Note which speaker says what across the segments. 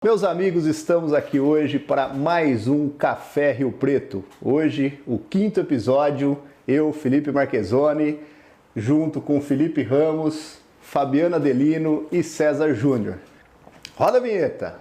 Speaker 1: Meus amigos, estamos aqui hoje para mais um Café Rio Preto. Hoje, o 5º episódio, eu, Felipe Marchesoni, junto com Felipe Ramos, Fabiana Delino e César Júnior. Roda a vinheta!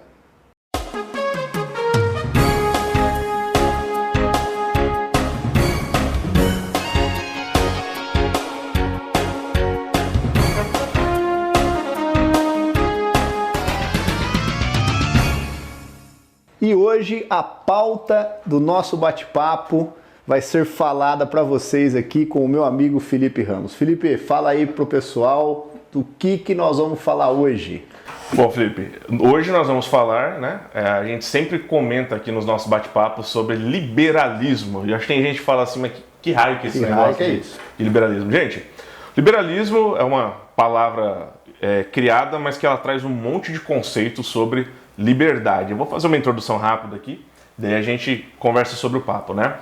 Speaker 1: E hoje a pauta do nosso bate-papo vai ser falada para vocês aqui com o meu amigo Felipe Ramos. Felipe, fala aí pro pessoal do que nós vamos falar hoje.
Speaker 2: Bom, Felipe, hoje nós vamos falar, né? A gente sempre comenta aqui nos nossos bate-papos sobre liberalismo. E acho que tem gente que fala assim, mas que raio que é esse negócio de liberalismo? Gente, liberalismo é uma palavra criada, mas que ela traz um monte de conceitos sobre liberdade. Eu vou fazer uma introdução rápida aqui, daí a gente conversa sobre o papo, né?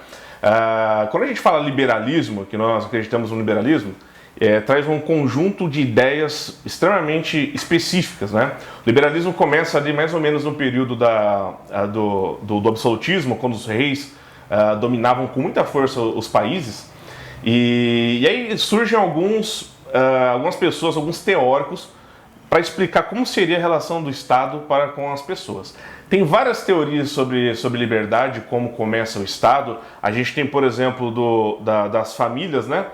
Speaker 2: Quando a gente fala liberalismo, que nós acreditamos no liberalismo, traz um conjunto de ideias extremamente específicas, né? O liberalismo começa ali mais ou menos no período do absolutismo, quando os reis dominavam com muita força os países, e aí surgem algumas pessoas, alguns teóricos, para explicar como seria a relação do Estado para com as pessoas. Tem várias teorias sobre liberdade, como começa o Estado. A gente tem, por exemplo, das famílias, né,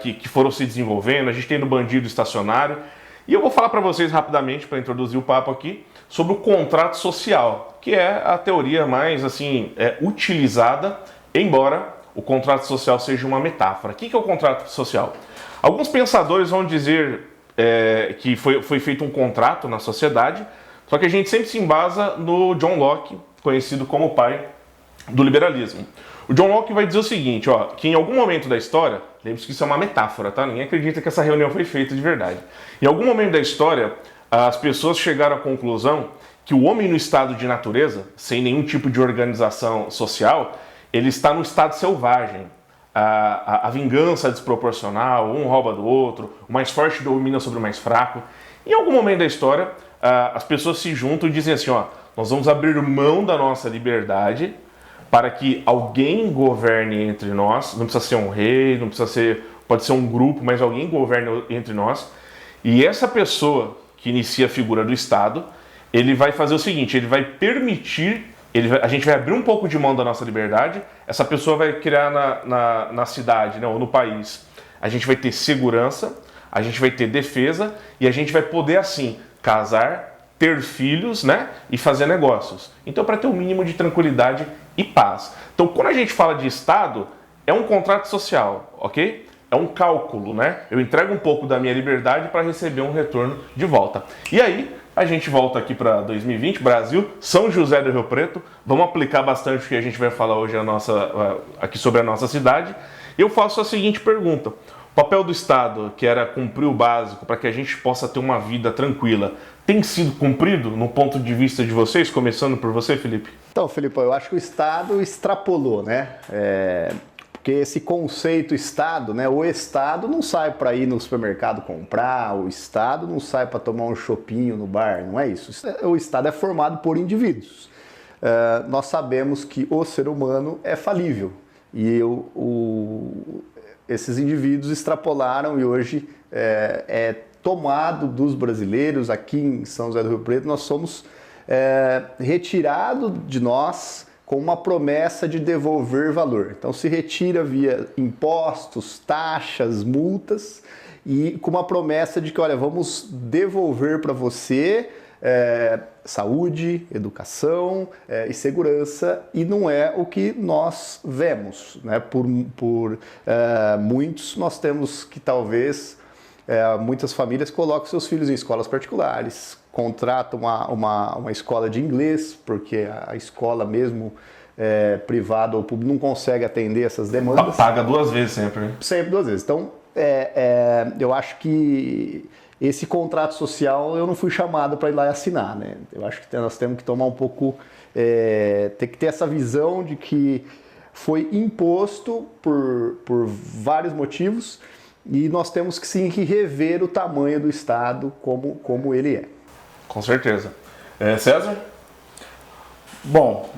Speaker 2: que foram se desenvolvendo. A gente tem do bandido estacionário. E eu vou falar para vocês rapidamente, para introduzir o papo aqui, sobre o contrato social, que é a teoria mais assim, utilizada, embora o contrato social seja uma metáfora. O que é o contrato social? Alguns pensadores vão dizer que foi feito um contrato na sociedade, só que a gente sempre se embasa no John Locke, conhecido como o pai do liberalismo. O John Locke vai dizer o seguinte, que em algum momento da história, lembre-se que isso é uma metáfora, tá? Ninguém acredita que essa reunião foi feita de verdade. Em algum momento da história, as pessoas chegaram à conclusão que o homem no estado de natureza, sem nenhum tipo de organização social, ele está no estado selvagem. A vingança desproporcional, um rouba do outro, o mais forte domina sobre o mais fraco. Em algum momento da história, as pessoas se juntam e dizem assim, nós vamos abrir mão da nossa liberdade para que alguém governe entre nós. Não precisa ser um rei, pode ser um grupo, mas alguém governe entre nós. E essa pessoa que inicia a figura do Estado, ele vai fazer o seguinte, ele vai permitir, a gente vai abrir um pouco de mão da nossa liberdade, essa pessoa vai criar na cidade, né, ou no país, a gente vai ter segurança, a gente vai ter defesa e a gente vai poder assim casar, ter filhos, né, e fazer negócios. Então, para ter um mínimo de tranquilidade e paz. Então, quando a gente fala de Estado, é um contrato social, ok? É um cálculo, né? Eu entrego um pouco da minha liberdade para receber um retorno de volta. E aí, a gente volta aqui para 2020, Brasil, São José do Rio Preto. Vamos aplicar bastante o que a gente vai falar hoje aqui sobre a nossa cidade. Eu faço a seguinte pergunta. O papel do Estado, que era cumprir o básico para que a gente possa ter uma vida tranquila, tem sido cumprido no ponto de vista de vocês? Começando por você, Felipe.
Speaker 1: Então, Felipe, eu acho que o Estado extrapolou, né? Porque esse conceito Estado, né? O Estado não sai para ir no supermercado comprar, o Estado não sai para tomar um chopinho no bar, não é isso. O Estado é formado por indivíduos. Nós sabemos que o ser humano é falível e esses indivíduos extrapolaram e hoje é tomado dos brasileiros. Aqui em São José do Rio Preto nós somos retirado de nós com uma promessa de devolver valor. Então se retira via impostos, taxas, multas e com uma promessa de que, olha, vamos devolver para você saúde, educação e segurança, e não é o que nós vemos, né? Por muitos nós temos que talvez muitas famílias colocam seus filhos em escolas particulares, contratam uma escola de inglês, porque a escola mesmo privada ou pública não consegue atender essas demandas.
Speaker 2: Paga duas vezes sempre, né?
Speaker 1: Sempre duas vezes. Então, eu acho que esse contrato social eu não fui chamado para ir lá e assinar, né? Eu acho que nós temos que tomar um pouco, tem que ter essa visão de que foi imposto por vários motivos e nós temos que sim que rever o tamanho do Estado como ele é.
Speaker 2: Com certeza. César?
Speaker 3: Bom,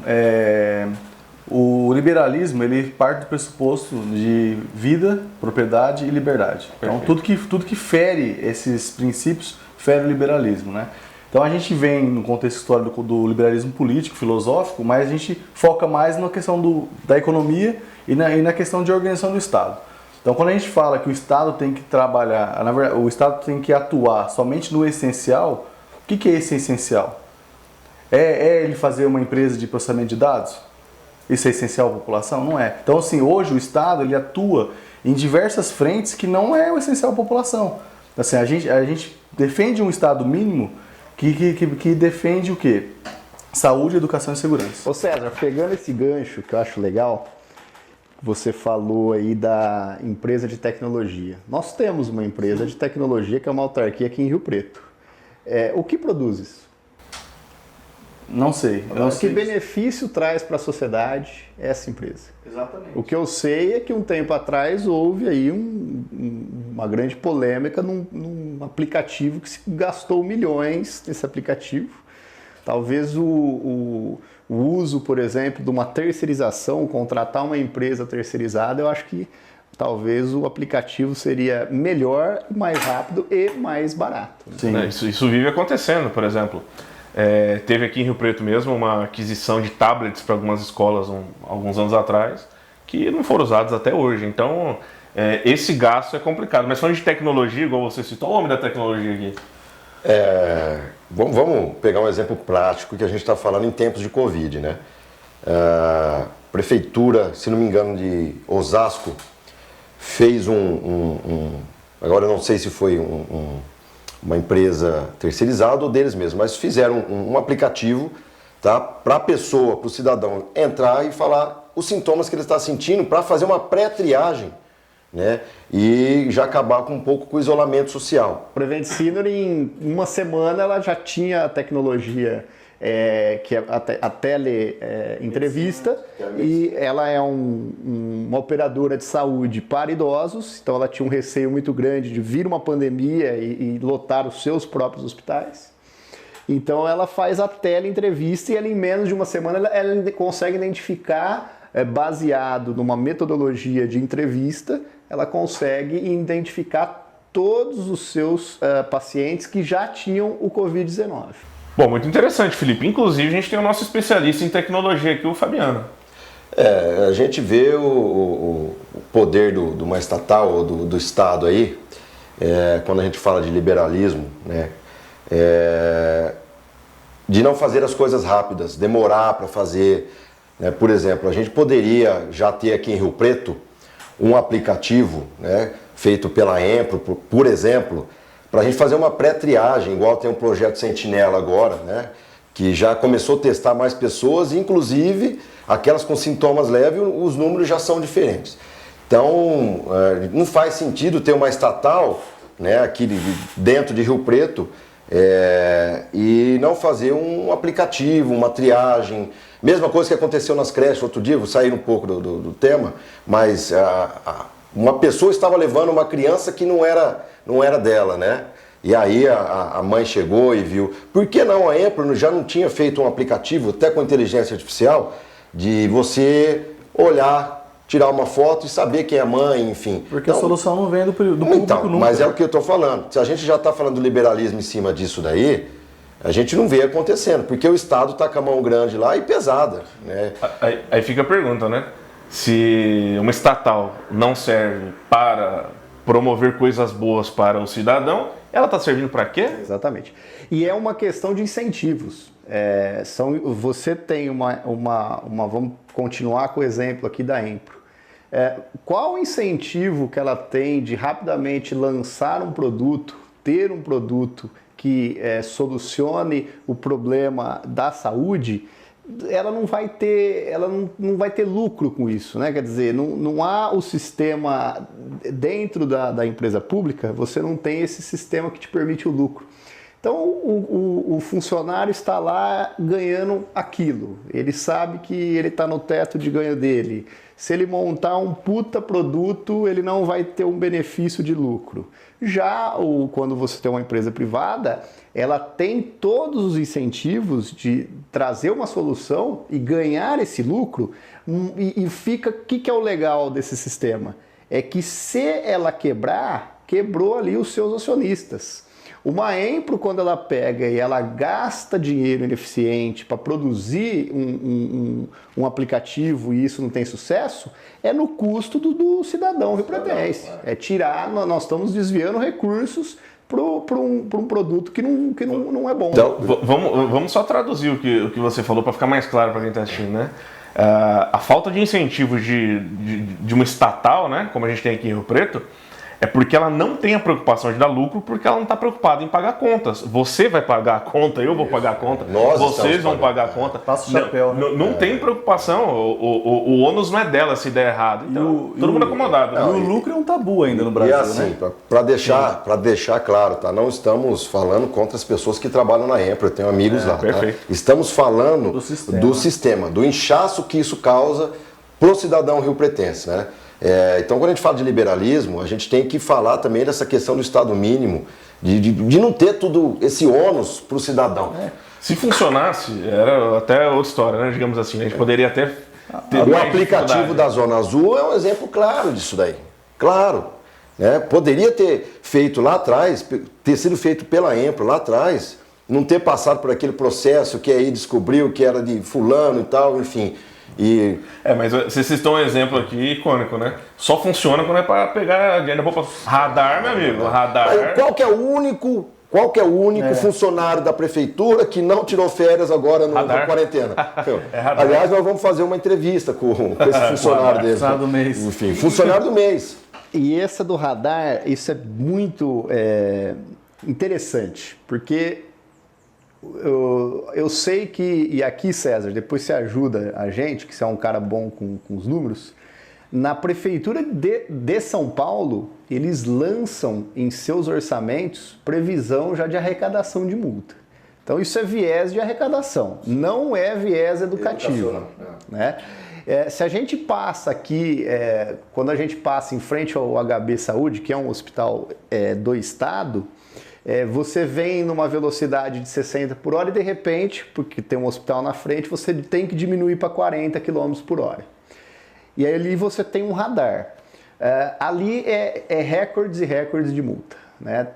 Speaker 3: o liberalismo ele parte do pressuposto de vida, propriedade e liberdade. Então tudo que fere esses princípios fere o liberalismo, né? Então a gente vem no contexto histórico do liberalismo político, filosófico, mas a gente foca mais na questão da economia e na questão de organização do Estado. Então quando a gente fala que o Estado tem que trabalhar, na verdade, o Estado tem que atuar somente no essencial, o que é esse essencial? É ele fazer uma empresa de processamento de dados? Isso é essencial à população? Não é. Então assim, hoje o Estado ele atua em diversas frentes que não é o essencial à população. Assim, a gente defende um Estado mínimo que defende o quê? Saúde, educação e segurança.
Speaker 1: Ô César, pegando esse gancho que eu acho legal, você falou aí da empresa de tecnologia. Nós temos uma empresa de tecnologia que é uma autarquia aqui em Rio Preto. O que produz isso?
Speaker 3: Não sei.
Speaker 1: Que benefício traz para a sociedade essa empresa?
Speaker 3: Exatamente.
Speaker 1: O que eu sei é que um tempo atrás houve aí uma grande polêmica num aplicativo que se gastou milhões nesse aplicativo. Talvez o uso, por exemplo, de uma terceirização, contratar uma empresa terceirizada, eu acho que talvez o aplicativo seria melhor, mais rápido e mais barato.
Speaker 2: Sim. Isso vive acontecendo, por exemplo. Teve aqui em Rio Preto mesmo uma aquisição de tablets para algumas escolas alguns anos atrás, que não foram usados até hoje. Então, esse gasto é complicado. Mas falando de tecnologia, igual você citou, o homem da tecnologia aqui.
Speaker 4: Vamos pegar um exemplo prático que a gente está falando em tempos de Covid, né? A prefeitura, se não me engano, de Osasco, fez agora eu não sei se foi uma empresa terceirizada ou deles mesmos, mas fizeram um aplicativo, tá, para a pessoa, para o cidadão entrar e falar os sintomas que ele está sentindo para fazer uma pré-triagem, né, e já acabar com um pouco com o isolamento social.
Speaker 1: A Prevent Senior, em uma semana, ela já tinha a tecnologia que é a tele-entrevista, e ela é uma operadora de saúde para idosos, então ela tinha um receio muito grande de vir uma pandemia e lotar os seus próprios hospitais. Então ela faz a tele-entrevista e ela, em menos de uma semana ela consegue identificar, baseado numa metodologia de entrevista, ela consegue identificar todos os seus pacientes que já tinham o Covid-19.
Speaker 2: Bom, muito interessante, Felipe. Inclusive, a gente tem o nosso especialista em tecnologia aqui, o Fabiano.
Speaker 4: A gente vê o poder de uma estatal ou do Estado aí, quando a gente fala de liberalismo, né, de não fazer as coisas rápidas, demorar para fazer. Né? Por exemplo, a gente poderia já ter aqui em Rio Preto um aplicativo, né, feito pela Empro, por exemplo, para a gente fazer uma pré-triagem, igual tem um projeto Sentinela agora, né, que já começou a testar mais pessoas, inclusive aquelas com sintomas leves, os números já são diferentes. Então, não faz sentido ter uma estatal, né, aqui dentro de Rio Preto e não fazer um aplicativo, uma triagem. Mesma coisa que aconteceu nas creches outro dia, vou sair um pouco do tema, mas uma pessoa estava levando uma criança que não era dela, né? E aí a mãe chegou e viu. Por que não a Empro já não tinha feito um aplicativo, até com inteligência artificial, de você olhar, tirar uma foto e saber quem é a mãe, enfim.
Speaker 3: Porque então, a solução não vem do público nunca.
Speaker 4: Mas é o que eu estou falando. Se a gente já está falando do liberalismo em cima disso daí, a gente não vê acontecendo, porque o Estado está com a mão grande lá e pesada, né?
Speaker 2: Aí fica a pergunta, né? Se uma estatal não serve para promover coisas boas para o cidadão, ela está servindo para quê?
Speaker 1: Exatamente. E é uma questão de incentivos. Você tem vamos continuar com o exemplo aqui da Empro. Qual o incentivo que ela tem de rapidamente lançar um produto, ter um produto que solucione o problema da saúde? Ela não vai ter lucro com isso, né? Quer dizer, não há o sistema dentro da empresa pública, você não tem esse sistema que te permite o lucro. Então o funcionário está lá ganhando aquilo, ele sabe que ele está no teto de ganho dele. Se ele montar um puta produto, ele não vai ter um benefício de lucro. Já quando você tem uma empresa privada, ela tem todos os incentivos de trazer uma solução e ganhar esse lucro. E fica, o que é o legal desse sistema? É que se ela quebrar, quebrou ali os seus acionistas. Uma Empro, quando ela pega e ela gasta dinheiro ineficiente para produzir um aplicativo e isso não tem sucesso, é no custo do cidadão riopretense. É tirar, nós estamos desviando recursos para um produto que não é bom.
Speaker 2: Então, vamos só traduzir o que você falou para ficar mais claro para quem está assistindo, né? A falta de incentivos de uma estatal, né, como a gente tem aqui em Rio Preto, é porque ela não tem a preocupação de dar lucro, porque ela não está preocupada em pagar contas. Você vai pagar a conta, eu vou pagar a conta, vocês vão pagar a conta.
Speaker 3: Passa o chapéu.
Speaker 2: Não tem preocupação, o ônus não é dela se der errado. Então, todo mundo acomodado.
Speaker 3: E o lucro é um tabu ainda no Brasil,
Speaker 4: e assim,
Speaker 3: né?
Speaker 4: para deixar claro, tá? Não estamos falando contra as pessoas que trabalham na Empro, eu tenho amigos lá.
Speaker 2: Perfeito.
Speaker 4: Tá? Estamos falando do sistema, do inchaço que isso causa pro cidadão riopretense, né? Então, quando a gente fala de liberalismo, a gente tem que falar também dessa questão do Estado mínimo, de não ter tudo esse ônus para o cidadão.
Speaker 2: Se funcionasse, era até outra história, né? Digamos assim, a gente poderia até ter
Speaker 4: O aplicativo da Zona Azul é um exemplo claro disso daí. Claro. Né? Poderia ter feito lá atrás, ter sido feito pela Empro lá atrás, não ter passado por aquele processo que aí descobriu que era de fulano e tal, enfim...
Speaker 2: Mas vocês estão um exemplo aqui icônico, né? Só funciona quando é para pegar dinheiro da poupança. Radar, meu amigo, radar.
Speaker 4: Mas qual que é o único funcionário da prefeitura que não tirou férias agora na quarentena? Aliás, nós vamos fazer uma entrevista com esse funcionário dele.
Speaker 3: Funcionário do mês.
Speaker 4: Enfim, funcionário do mês.
Speaker 1: E essa do radar, isso é muito interessante, porque eu sei que, e aqui, César, depois você ajuda a gente, que você é um cara bom com os números, na prefeitura de São Paulo, eles lançam em seus orçamentos previsão já de arrecadação de multa. Então isso é viés de arrecadação, não é viés educativo. Né? Se a gente passa aqui, quando a gente passa em frente ao HB Saúde, que é um hospital do estado, você vem numa velocidade de 60 por hora e de repente, porque tem um hospital na frente, você tem que diminuir para 40 km por hora. E aí ali você tem um radar. Ali é recordes e recordes de multa. Né?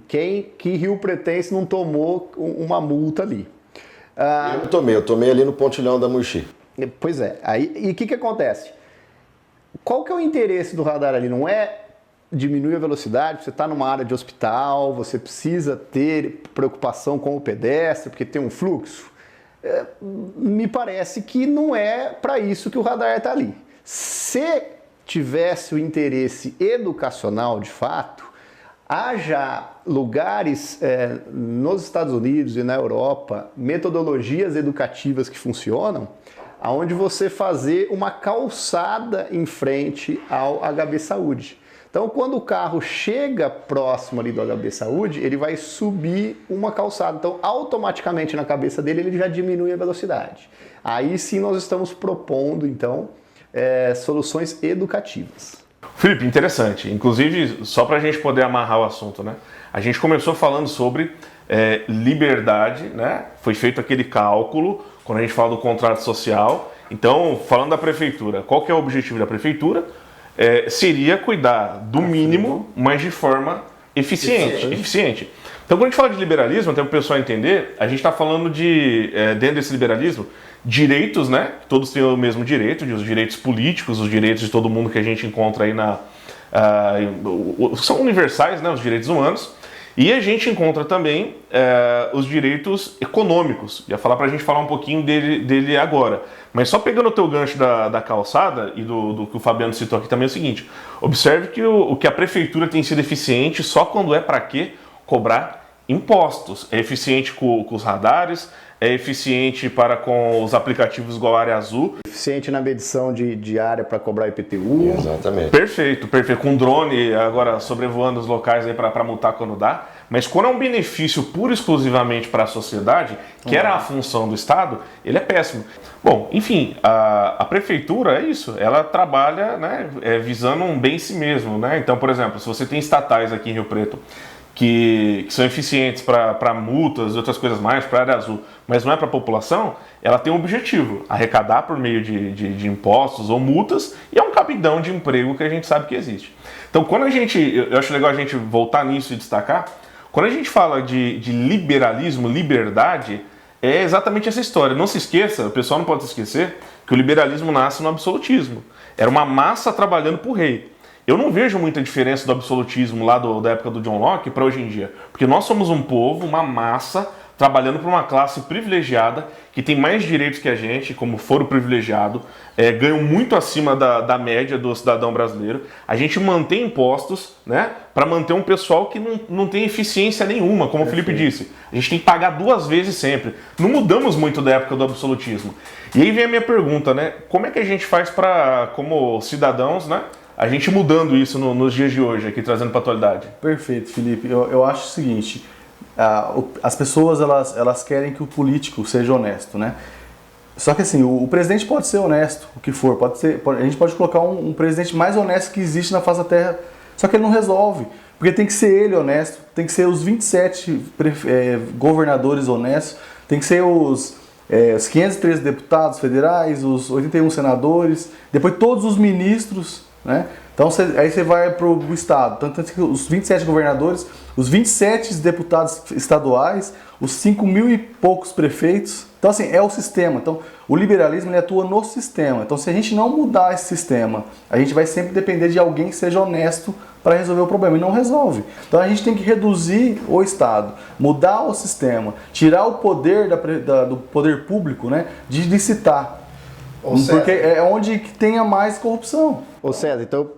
Speaker 1: Que riopretense não tomou uma multa ali?
Speaker 4: Eu tomei ali no Pontilhão da Murchi.
Speaker 1: Pois é. E o que acontece? Qual que é o interesse do radar ali? Não é diminuir a velocidade, você está numa área de hospital, você precisa ter preocupação com o pedestre, porque tem um fluxo. Me parece que não é para isso que o radar está ali. Se tivesse o interesse educacional de fato, há já lugares nos Estados Unidos e na Europa, metodologias educativas que funcionam, onde você fazer uma calçada em frente ao HB Saúde. Então, quando o carro chega próximo ali do HB Saúde, ele vai subir uma calçada. Então, automaticamente na cabeça dele, ele já diminui a velocidade. Aí sim nós estamos propondo, então, soluções educativas.
Speaker 2: Felipe, interessante. Inclusive, só para a gente poder amarrar o assunto, né? A gente começou falando sobre liberdade, né? Foi feito aquele cálculo, quando a gente fala do contrato social. Então, falando da prefeitura, qual que é o objetivo da prefeitura? Seria cuidar do mínimo, mas de forma eficiente. Então, quando a gente fala de liberalismo, até para o pessoal entender, a gente está falando de, dentro desse liberalismo, direitos, né? Todos têm o mesmo direito, os direitos políticos, os direitos de todo mundo que a gente encontra aí são universais, né? Os direitos humanos. E a gente encontra também os direitos econômicos. Ia falar para a gente falar um pouquinho dele agora. Mas só pegando o teu gancho da calçada e do que o Fabiano citou aqui também é o seguinte. Observe que a prefeitura tem sido eficiente só quando é para quê? Cobrar impostos. É eficiente com os radares, é eficiente com os aplicativos igual a Área Azul.
Speaker 1: Eficiente na medição de área para cobrar IPTU.
Speaker 4: Exatamente.
Speaker 2: Perfeito. Com drone agora sobrevoando os locais aí para multar quando dá. Mas quando é um benefício pura e exclusivamente para a sociedade, que era a função do Estado, ele é péssimo. Bom, enfim, a prefeitura é isso, ela trabalha, né, visando um bem em si mesmo, né? Então, por exemplo, se você tem estatais aqui em Rio Preto que são eficientes para multas e outras coisas mais, para a área azul, mas não é para a população, ela tem um objetivo, arrecadar por meio de impostos ou multas, e é um cabidão de emprego que a gente sabe que existe. Então, quando eu acho legal a gente voltar nisso e destacar, quando a gente fala de liberalismo, liberdade, é exatamente essa história. Não se esqueça, o pessoal não pode se esquecer, que o liberalismo nasce no absolutismo. Era uma massa trabalhando por rei. Eu não vejo muita diferença do absolutismo lá da época do John Locke para hoje em dia. Porque nós somos um povo, uma massa, trabalhando para uma classe privilegiada, que tem mais direitos que a gente, como foro privilegiado, ganham muito acima da média do cidadão brasileiro. A gente mantém impostos, né, para manter um pessoal que não tem eficiência nenhuma, como o Felipe disse. A gente tem que pagar 2 vezes sempre. Não mudamos muito da época do absolutismo. E aí vem a minha pergunta, né? Como é que a gente faz para, como cidadãos, né, a gente mudando isso nos dias de hoje, aqui trazendo para a atualidade?
Speaker 3: Perfeito, Felipe. Eu acho o seguinte, as pessoas elas querem que o político seja honesto, né? Só que assim, o presidente pode ser honesto, o que for, a gente pode colocar um presidente mais honesto que existe na face da Terra, só que ele não resolve, porque tem que ser ele honesto, tem que ser os 27 governadores honestos, tem que ser os 513 deputados federais, os 81 senadores, depois todos os ministros, né? Então aí você vai para o Estado, tanto que os 27 governadores, os 27 deputados estaduais, os 5.000 e poucos prefeitos. Então assim, é o sistema. Então o liberalismo ele atua no sistema. Então se a gente não mudar esse sistema, a gente vai sempre depender de alguém que seja honesto para resolver o problema, e não resolve. Então a gente tem que reduzir o Estado, mudar o sistema, tirar o poder do poder público, né, de licitar. Porque é onde que tenha mais corrupção.
Speaker 1: Ô César, então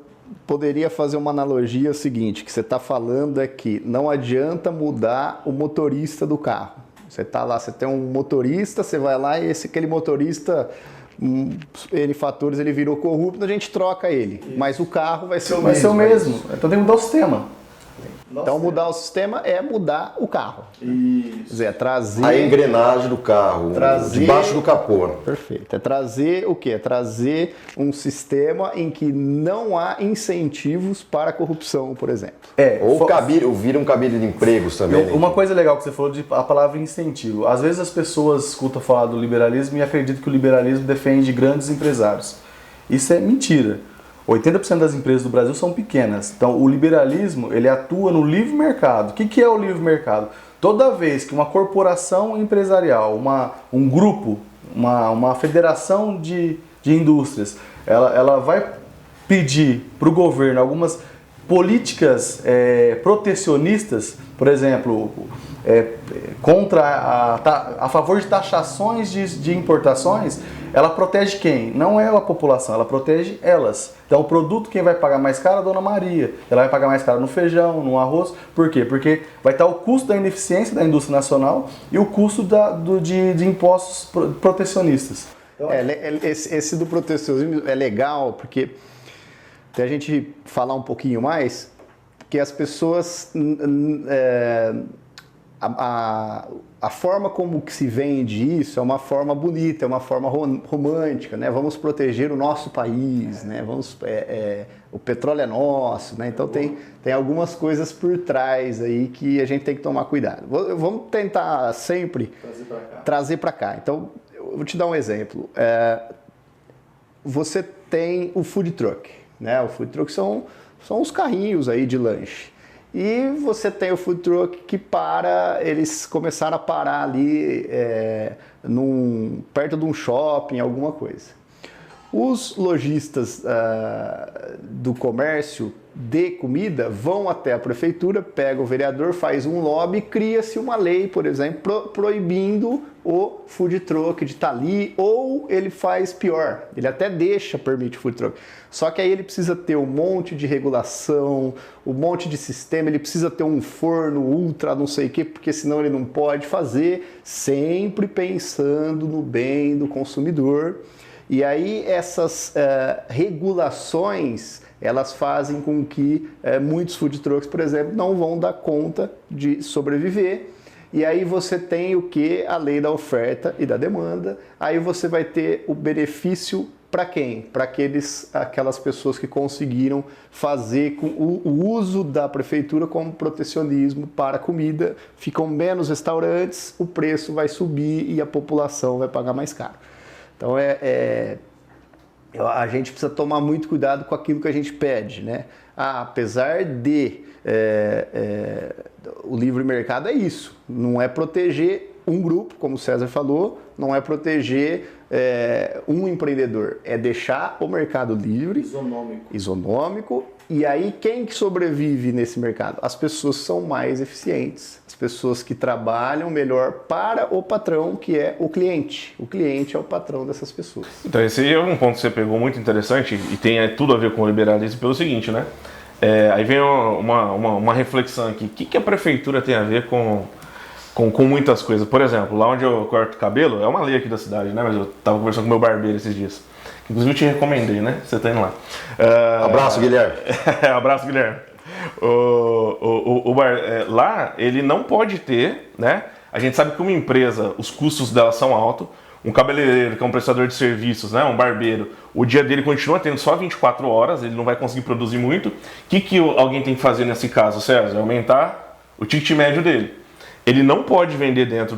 Speaker 1: poderia fazer uma analogia seguinte, que você está falando é que não adianta mudar o motorista do carro. Você está lá, você tem um motorista, você vai lá e aquele motorista, N fatores, ele virou corrupto, a gente troca ele. Mas o carro vai ser o mesmo.
Speaker 3: Vai ser o mesmo. Então tem que mudar o sistema.
Speaker 1: Então mudar o sistema é mudar o carro.
Speaker 3: Isso.
Speaker 1: Quer dizer, é trazer...
Speaker 4: A engrenagem do carro, debaixo do capô.
Speaker 1: Perfeito. É trazer o quê? É trazer um sistema em que não há incentivos para a corrupção, por exemplo.
Speaker 4: Ou vira um cabide de empregos também.
Speaker 3: Uma coisa legal que você falou de a palavra incentivo. Às vezes as pessoas escutam falar do liberalismo e acreditam que o liberalismo defende grandes empresários. Isso é mentira. 80% das empresas do Brasil são pequenas. Então, o liberalismo, ele atua no livre mercado. O que é o livre mercado? Toda vez que uma corporação empresarial, um grupo, uma federação de indústrias, ela vai pedir para o governo algumas políticas protecionistas, por exemplo, a favor de taxações de importações, ela protege quem? Não é a população, ela protege elas. Então o produto, quem vai pagar mais caro é a Dona Maria. Ela vai pagar mais caro no feijão, no arroz. Por quê? Porque vai estar o custo da ineficiência da indústria nacional e o custo de impostos protecionistas. Então,
Speaker 1: esse do protecionismo é legal, porque se a gente falar um pouquinho mais, que as pessoas... A forma como que se vende isso é uma forma bonita, é uma forma romântica, né? Vamos proteger o nosso país, né? O petróleo é nosso, né? Então tem algumas coisas por trás aí que a gente tem que tomar cuidado. Vamos tentar sempre trazer para cá. Então, eu vou te dar um exemplo. Você tem o food truck, né? O food truck são os carrinhos aí de lanche. E você tem o food truck que eles começaram a parar ali perto de um shopping, alguma coisa. Os lojistas do comércio de comida vão até a prefeitura, pega o vereador, faz um lobby, cria-se uma lei, por exemplo, proibindo o food truck de estar ali, ou ele faz pior, ele até permite o food truck. Só que aí ele precisa ter um monte de regulação, um monte de sistema, ele precisa ter um forno ultra não sei o quê, porque senão ele não pode fazer, sempre pensando no bem do consumidor. E aí essas regulações elas fazem com que muitos food trucks, por exemplo, não vão dar conta de sobreviver. E aí você tem o que? A lei da oferta e da demanda. Aí você vai ter o benefício para quem? Para aquelas pessoas que conseguiram fazer com o uso da prefeitura como protecionismo para a comida. Ficam menos restaurantes, o preço vai subir e a população vai pagar mais caro. Então a gente precisa tomar muito cuidado com aquilo que a gente pede, né? Apesar de o livre mercado é isso, não é proteger um grupo, como o César falou, não é proteger um empreendedor, é deixar o mercado livre, isonômico. E aí quem que sobrevive nesse mercado? As pessoas que são mais eficientes, as pessoas que trabalham melhor para o patrão, que é o cliente. O cliente é o patrão dessas pessoas.
Speaker 2: Então esse é um ponto que você pegou muito interessante e tem tudo a ver com o liberalismo pelo seguinte, né? Aí vem uma reflexão aqui. O que a prefeitura tem a ver com muitas coisas? Por exemplo, lá onde eu corto cabelo, é uma lei aqui da cidade, né? Mas eu estava conversando com meu barbeiro esses dias. Inclusive eu te recomendei, né? Você tá indo lá.
Speaker 4: Abraço, Guilherme.
Speaker 2: Abraço, Guilherme. Lá ele não pode ter, né? A gente sabe que uma empresa, os custos dela são altos. Um cabeleireiro, que é um prestador de serviços, né? Um barbeiro, o dia dele continua tendo só 24 horas, ele não vai conseguir produzir muito. O que alguém tem que fazer nesse caso, César? Aumentar o ticket médio dele. Ele não pode vender dentro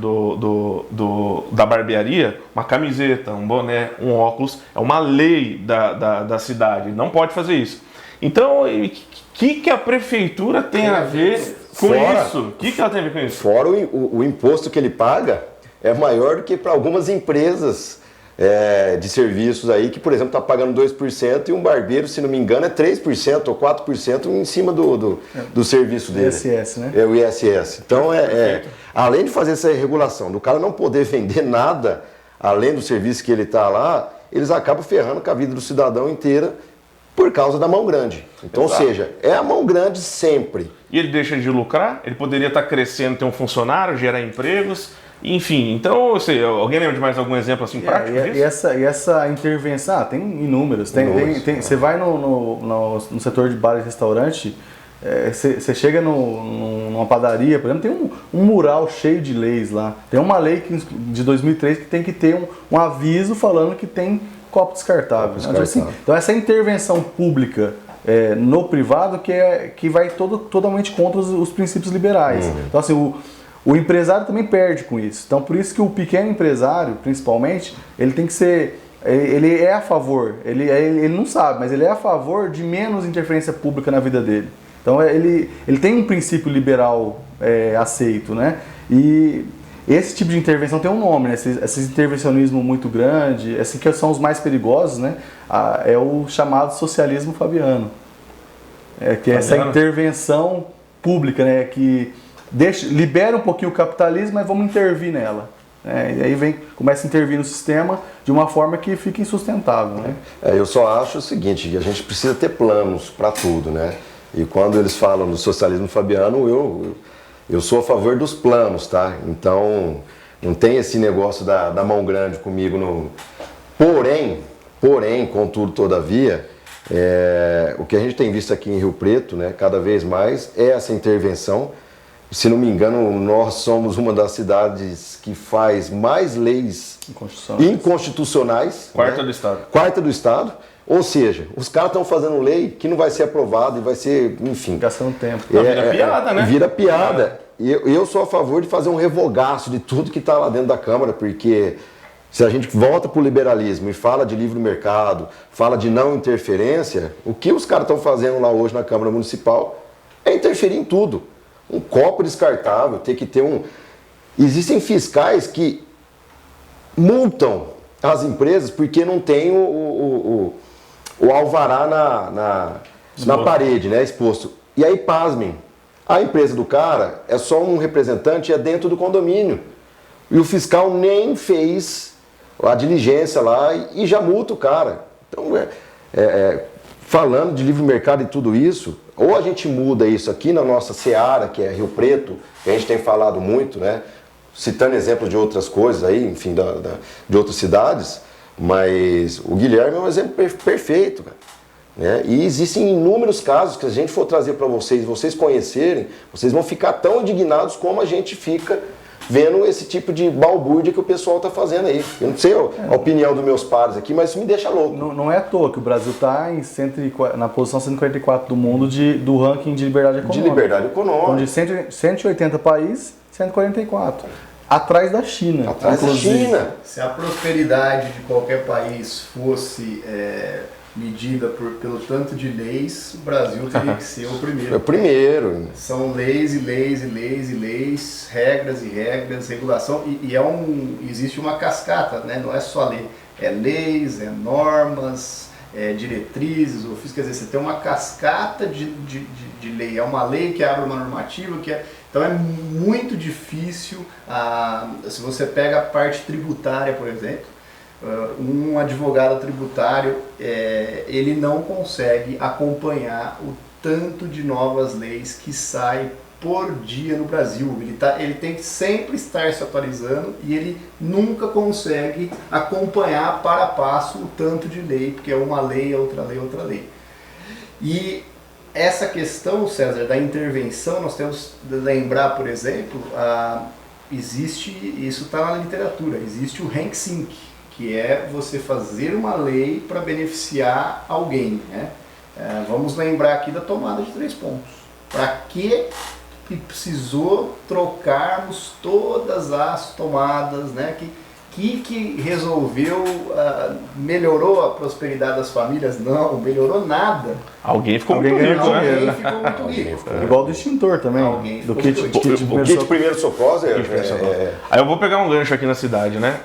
Speaker 2: da barbearia uma camiseta, um boné, um óculos. É uma lei da cidade, não pode fazer isso. Então, o que a prefeitura tem a ver com isso? O que ela tem a ver com isso?
Speaker 4: Fora o imposto que ele paga é maior do que para algumas empresas de serviços aí, que, por exemplo, está pagando 2% e um barbeiro, se não me engano, é 3% ou 4% em cima do serviço dele.
Speaker 3: ISS, né?
Speaker 4: É o ISS. Então, além de fazer essa regulação, do cara não poder vender nada, além do serviço que ele está lá, eles acabam ferrando com a vida do cidadão inteira por causa da mão grande. Então,
Speaker 2: Exato.
Speaker 4: Ou seja, é a mão grande sempre.
Speaker 2: E ele deixa de lucrar, ele poderia estar crescendo, ter um funcionário, gerar empregos. Enfim, então, alguém lembra de mais algum exemplo assim prático disso?
Speaker 3: E essa intervenção, tem inúmeros. Você vai no setor de bar e restaurante, você chega numa padaria, por exemplo, tem um mural cheio de leis lá. Tem uma lei de 2003 que tem que ter um aviso falando que tem copo descartável. Então essa intervenção pública no privado que vai totalmente contra os princípios liberais. Então assim, o empresário também perde com isso. Então, por isso que o pequeno empresário, principalmente, ele tem que ser... Ele é a favor, ele não sabe, mas ele é a favor de menos interferência pública na vida dele. Então, ele tem um princípio liberal aceito, né? E esse tipo de intervenção tem um nome, né? Esse intervencionismo muito grande, esses que são os mais perigosos, né? É o chamado socialismo fabiano. Que é essa intervenção pública, né? Que libera um pouquinho o capitalismo, mas vamos intervir nela. E aí começa a intervir no sistema de uma forma que fica insustentável. Né?
Speaker 4: Eu só acho o seguinte, que a gente precisa ter planos para tudo, né? E quando eles falam do socialismo fabiano, eu sou a favor dos planos, tá? Então, não tem esse negócio da mão grande comigo. Porém, contudo, todavia, o que a gente tem visto aqui em Rio Preto, né, cada vez mais, é essa intervenção. Se não me engano, nós somos uma das cidades que faz mais leis inconstitucionais.
Speaker 2: Quarta
Speaker 4: né?
Speaker 2: do Estado.
Speaker 4: Quarta do Estado. Ou seja, os caras estão fazendo lei que não vai ser aprovada e vai ser, enfim...
Speaker 3: Gastando tempo.
Speaker 2: Vira piada, né?
Speaker 4: Vira piada. E eu sou a favor de fazer um revogaço de tudo que está lá dentro da Câmara, porque se a gente volta para o liberalismo e fala de livre mercado, fala de não interferência, o que os caras estão fazendo lá hoje na Câmara Municipal é interferir em tudo. Um copo descartável, tem que ter Existem fiscais que multam as empresas porque não tem o alvará na parede, né, exposto. E aí, pasmem, a empresa do cara é só um representante, é dentro do condomínio. E o fiscal nem fez a diligência lá e já multa o cara. Então, falando de livre mercado e tudo isso, ou a gente muda isso aqui na nossa seara, que é Rio Preto, que a gente tem falado muito, né? Citando exemplos de outras coisas aí, enfim, de outras cidades, mas o Guilherme é um exemplo perfeito, cara. né? E existem inúmeros casos que a gente for trazer para vocês conhecerem, vocês vão ficar tão indignados como a gente fica vendo esse tipo de balbúrdia que o pessoal está fazendo aí. Eu não sei a opinião dos meus pares aqui, mas isso me deixa louco.
Speaker 3: Não é à toa que o Brasil está na posição 144 do mundo do ranking de liberdade econômica.
Speaker 4: De liberdade econômica.
Speaker 3: Então, de 180 países, 144. Atrás da China.
Speaker 4: Atrás da China.
Speaker 1: Se a prosperidade de qualquer país fosse medida pelo tanto de leis, o Brasil teria que ser o primeiro.
Speaker 4: É o primeiro.
Speaker 1: São leis e leis e leis e leis, regras e regras, regulação, existe uma cascata, né? Não é só lei, é leis, é normas, diretrizes, ofícios, quer dizer, você tem uma cascata de lei, é uma lei que abre uma normativa, então é muito difícil, se você pega a parte tributária, por exemplo, um advogado tributário, ele não consegue acompanhar o tanto de novas leis que sai por dia no Brasil. Ele tem que sempre estar se atualizando e ele nunca consegue acompanhar para passo o tanto de lei, porque é uma lei, outra lei, outra lei. E essa questão, César, da intervenção, nós temos de lembrar, por exemplo, isso está na literatura, existe o Rank Sync, que é você fazer uma lei para beneficiar alguém, né? Vamos lembrar aqui da tomada de 3 pontos. Para que precisou trocarmos todas as tomadas, né? Que resolveu, melhorou a prosperidade das famílias? Não, melhorou nada.
Speaker 2: Alguém ficou muito rico, né?
Speaker 1: Alguém ficou muito rico.
Speaker 3: Igual do extintor também. Do kit
Speaker 4: de primeiro socorro.
Speaker 2: Aí eu vou pegar um gancho aqui na cidade, né?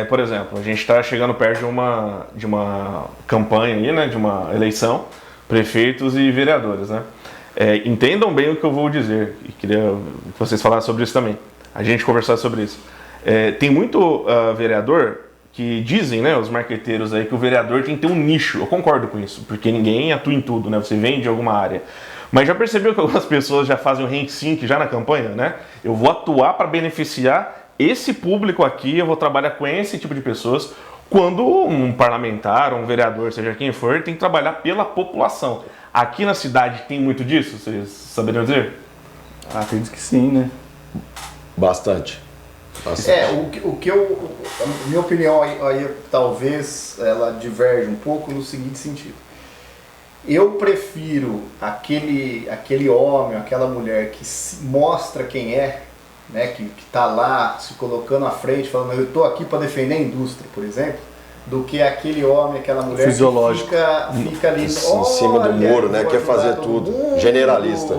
Speaker 2: Por exemplo, a gente está chegando perto de uma campanha aí, né? De uma eleição, prefeitos e vereadores, né? Entendam bem o que eu vou dizer, e queria que vocês falassem sobre isso também. A gente conversasse sobre isso. Tem muito vereador que dizem, né, os marqueteiros aí, que o vereador tem que ter um nicho. Eu concordo com isso, porque ninguém atua em tudo, né? Você vende alguma área. Mas já percebeu que algumas pessoas já fazem o rank sync já na campanha, né? Eu vou atuar para beneficiar esse público aqui, eu vou trabalhar com esse tipo de pessoas. Quando um parlamentar, um vereador, seja quem for, tem que trabalhar pela população. Aqui na cidade tem muito disso, vocês saberiam dizer?
Speaker 3: Acredito que sim, né?
Speaker 4: Bastante.
Speaker 1: A minha opinião aí talvez ela diverge um pouco no seguinte sentido. Eu prefiro aquele homem, aquela mulher que mostra quem é, né, que está lá se colocando à frente, falando, eu estou aqui para defender a indústria, por exemplo, do que aquele homem, aquela mulher que fica ali
Speaker 4: em cima do muro, né? Quer fazer tudo, generalista.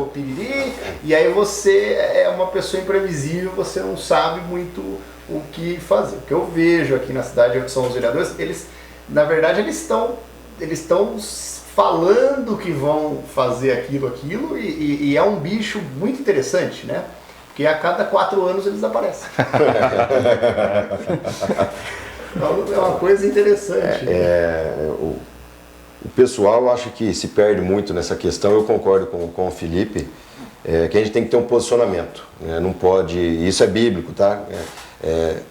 Speaker 1: E aí você é uma pessoa imprevisível, você não sabe muito o que fazer. O que eu vejo aqui na cidade, que são os vereadores, na verdade, eles estão falando que vão fazer aquilo, e é um bicho muito interessante, né? Porque a cada 4 anos eles aparecem. Então é uma coisa interessante.
Speaker 4: O pessoal acha que se perde muito nessa questão, eu concordo com o Felipe, que a gente tem que ter um posicionamento, né? Não pode, isso é bíblico, tá?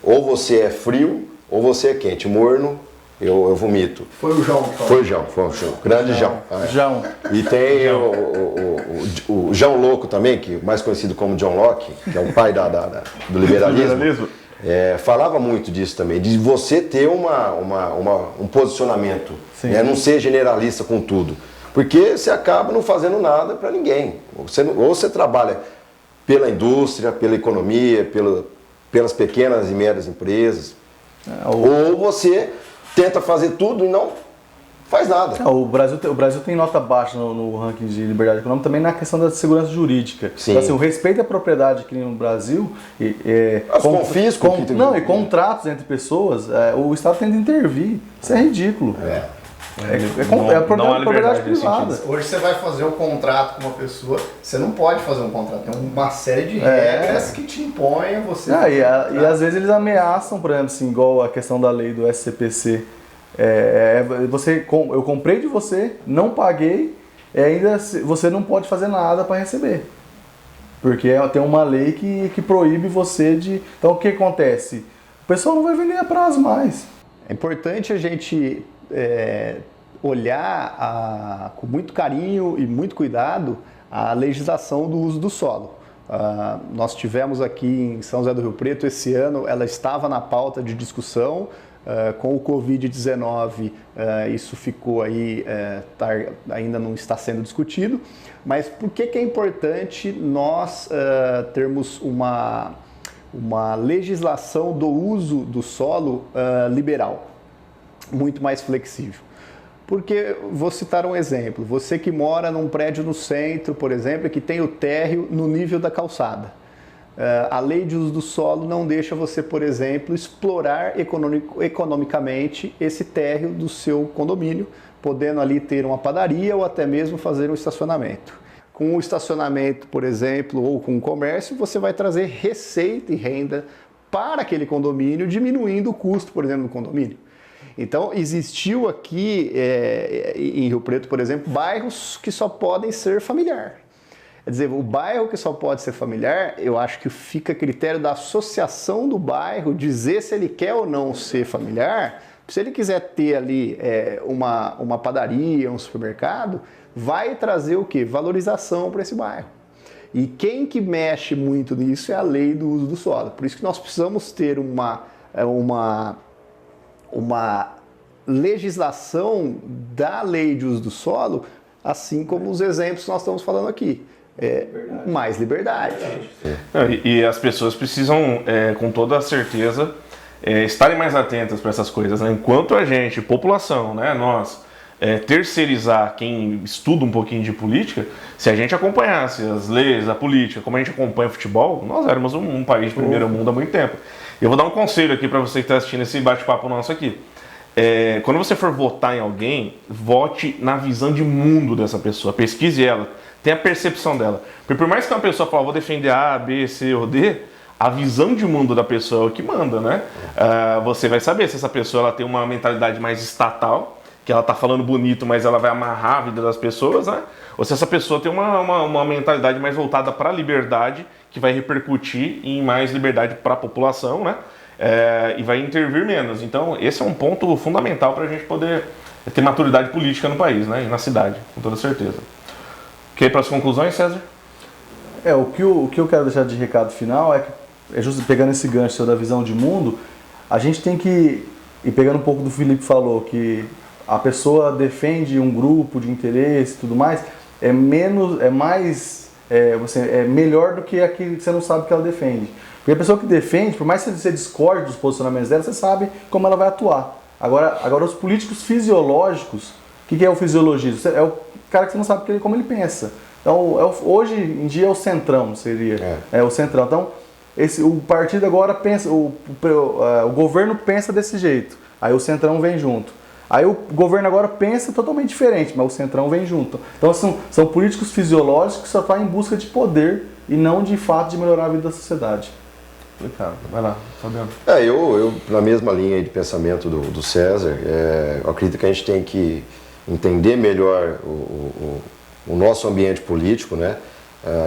Speaker 4: Ou você é frio, ou você é quente, morno, eu vomito.
Speaker 1: Foi o João que falou.
Speaker 4: Foi o João, grande João.
Speaker 3: João.
Speaker 4: E tem o João Louco também, que mais conhecido como John Locke, que é o pai do liberalismo. Falava muito disso também, de você ter um posicionamento, né? Não ser generalista com tudo, porque você acaba não fazendo nada para ninguém. Ou você trabalha pela indústria, pela economia, pelas pequenas e médias empresas, ou você tenta fazer tudo e não faz nada.
Speaker 3: O Brasil tem nota baixa no ranking de liberdade econômica, também na questão da segurança jurídica.
Speaker 4: Sim.
Speaker 3: Então, assim, o respeito à propriedade aqui no Brasil e contratos entre pessoas, o Estado tem de intervir. Isso é ridículo. É propriedade privada.
Speaker 1: Hoje você vai fazer um contrato com uma pessoa, você não pode fazer um contrato, tem uma série de regras que te impõem a você.
Speaker 3: E às vezes eles ameaçam, por exemplo, assim, igual a questão da lei do SCPC. Eu comprei de você, não paguei, ainda você não pode fazer nada para receber. Porque tem uma lei que proíbe você de... Então o que acontece? O pessoal não vai vender a prazo mais.
Speaker 1: É importante a gente olhar com muito carinho e muito cuidado a legislação do uso do solo. Nós tivemos aqui em São José do Rio Preto esse ano, ela estava na pauta de discussão. Com o Covid-19, isso ficou aí, ainda não está sendo discutido, mas por que é importante nós termos uma legislação do uso do solo liberal, muito mais flexível? Porque, vou citar um exemplo, você que mora num prédio no centro, por exemplo, que tem o térreo no nível da calçada. A lei de uso do solo não deixa você, por exemplo, explorar economicamente esse térreo do seu condomínio, podendo ali ter uma padaria ou até mesmo fazer um estacionamento. Com o estacionamento, por exemplo, ou com o comércio, você vai trazer receita e renda para aquele condomínio, diminuindo o custo, por exemplo, do condomínio. Então, existiu aqui em Rio Preto, por exemplo, bairros que só podem ser familiar. Quer dizer, o bairro que só pode ser familiar, eu acho que fica a critério da associação do bairro dizer se ele quer ou não ser familiar. Se ele quiser ter ali uma padaria, um supermercado, vai trazer o quê? Valorização para esse bairro. E quem que mexe muito nisso é a lei do uso do solo. Por isso que nós precisamos ter uma legislação da lei de uso do solo, assim como os exemplos que nós estamos falando aqui. Mais liberdade.
Speaker 2: E as pessoas precisam, com toda a certeza, estarem mais atentas para essas coisas, né? Enquanto a gente, população, né, nós, terceirizar quem estuda um pouquinho de política, se a gente acompanhasse as leis, a política, como a gente acompanha o futebol, nós éramos um país de primeiro mundo há muito tempo. Eu vou dar um conselho aqui para você que está assistindo esse bate-papo nosso aqui. Quando você for votar em alguém, vote na visão de mundo dessa pessoa, pesquise ela, tenha a percepção dela. Porque por mais que uma pessoa fale, vou defender A, B, C ou D, a visão de mundo da pessoa é o que manda, né? Você vai saber se essa pessoa ela tem uma mentalidade mais estatal, que ela tá falando bonito, mas ela vai amarrar a vida das pessoas, né? Ou se essa pessoa tem uma mentalidade mais voltada para a liberdade, que vai repercutir em mais liberdade para a população, né? E vai intervir menos. Então, esse é um ponto fundamental para a gente poder ter maturidade política no país, né? E na cidade, com toda certeza. Ok, para as conclusões, César?
Speaker 3: O que eu quero deixar de recado final é justo pegando esse gancho da visão de mundo, a gente tem que, e pegando um pouco do que o Felipe falou, que a pessoa defende um grupo de interesse e tudo mais, é melhor do que aquilo que você não sabe que ela defende. Porque a pessoa que defende, por mais que você discorde dos posicionamentos dela, você sabe como ela vai atuar. Agora os políticos fisiológicos, o que é o fisiologista? É o cara que você não sabe como ele pensa. Então, hoje em dia é o centrão, seria. É o centrão. Então, o partido agora pensa, o governo pensa desse jeito. Aí o centrão vem junto. Aí o governo agora pensa totalmente diferente, mas o centrão vem junto. Então, são políticos fisiológicos que só estão em busca de poder e não de fato de melhorar a vida da sociedade.
Speaker 2: Vai lá, Fabiano.
Speaker 4: Eu na mesma linha de pensamento do César, eu acredito que a gente tem que entender melhor o nosso ambiente político, né?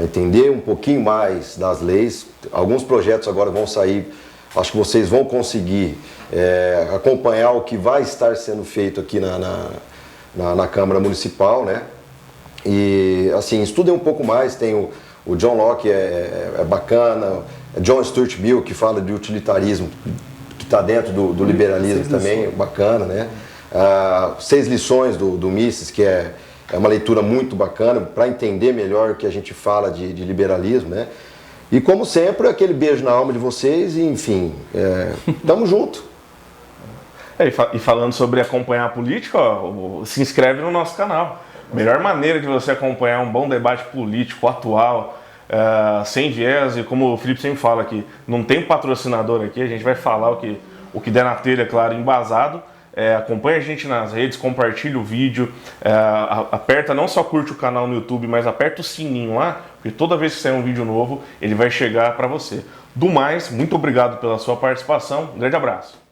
Speaker 4: Entender um pouquinho mais das leis. Alguns projetos agora vão sair, acho que vocês vão conseguir acompanhar o que vai estar sendo feito aqui na Câmara Municipal, né? E assim, estudem um pouco mais, tem o John Locke, é bacana, John Stuart Mill, que fala de utilitarismo, que está dentro do liberalismo também, bacana, né? 6 lições do Mises, que é uma leitura muito bacana para entender melhor o que a gente fala de liberalismo, né? E como sempre, aquele beijo na alma de vocês e, enfim, tamo junto.
Speaker 2: E falando sobre acompanhar a política, se inscreve no nosso canal. Melhor maneira de você acompanhar um bom debate político atual, sem viés, e como o Felipe sempre fala aqui, não tem patrocinador aqui, a gente vai falar o que der na telha, claro, embasado. Acompanha a gente nas redes, compartilha o vídeo, aperta, não só curte o canal no YouTube, mas aperta o sininho lá, porque toda vez que sair um vídeo novo, ele vai chegar para você. Do mais, muito obrigado pela sua participação, um grande abraço.